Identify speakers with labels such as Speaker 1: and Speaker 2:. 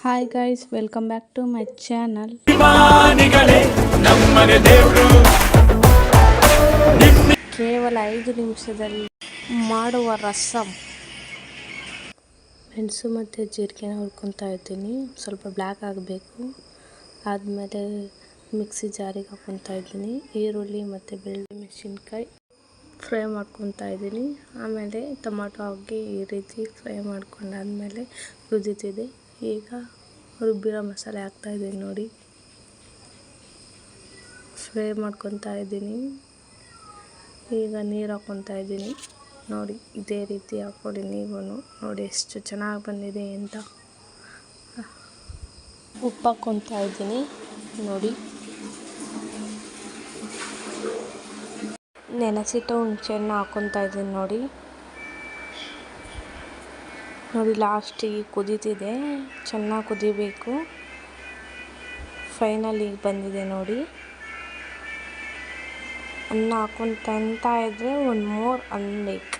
Speaker 1: Hi guys, welcome back to my channel. ಕೇವಲ 5 ನಿಮಿಷದಲ್ಲಿ ಮಾಡುವ ರಸಂ. ಮೆಣಸು ಮತ್ತು ಜೀರಿಗೆನ ಹುರ್ಕೊತಾ ಇದ್ದೀನಿ. ಸ್ವಲ್ಪ ಬ್ಲ್ಯಾಕ್ ಆಗಬೇಕು. ಆದಮೇಲೆ ಮಿಕ್ಸಿ ಜಾರಿಗೆ ಹಾಕ್ಕೊತಾ ಇದ್ದೀನಿ. ಈರುಳ್ಳಿ ಮತ್ತು ಬೆಳ್ಳುಳ್ಳಿ ಮೆಣಸಿನ್ಕಾಯಿ ಫ್ರೈ ಮಾಡ್ಕೊತಾ ಇದ್ದೀನಿ. ಆಮೇಲೆ ಟೊಮಾಟೊ ಹಾಕಿ ಈ ರೀತಿ ಫ್ರೈ ಮಾಡ್ಕೊಂಡಾದ್ಮೇಲೆ ಕುದೀತಿದೆ. ಈಗ ರುಬ್ಬಿರೋ ಮಸಾಲೆ ಹಾಕ್ತಾಯಿದ್ದೀನಿ ನೋಡಿ. ಫ್ರೈ ಮಾಡ್ಕೊತಾ ಇದ್ದೀನಿ. ಈಗ ನೀರು ಹಾಕ್ಕೊತಾ ಇದ್ದೀನಿ ನೋಡಿ. ಇದೇ ರೀತಿ ಹಾಕ್ಕೊಡಿ ನೀವು ನೋಡಿ ಎಷ್ಟು ಚೆನ್ನಾಗಿ ಬಂದಿದೆ ಅಂತ. ಉಪ್ಪು ಹಾಕ್ಕೊತಾ ಇದ್ದೀನಿ ನೋಡಿ. ನೆನೆಸಿಟ್ಟು ಹುಣಸೆಹಣ್ಣು ಹಾಕ್ಕೊತಾ ಇದ್ದೀನಿ ನೋಡಿ. ಲಾಸ್ಟಿಗೆ ಕುದೀತಿದೆ, ಚೆನ್ನಾಗಿ ಕುದಿಬೇಕು. ಫೈನಲಿಗೆ ಬಂದಿದೆ ನೋಡಿ. ಅನ್ನ ಹಾಕ್ಕೊತ ಇದ್ದರೆ ಒಂದು ಮೋರ್ ಅನ್ನಬೇಕು.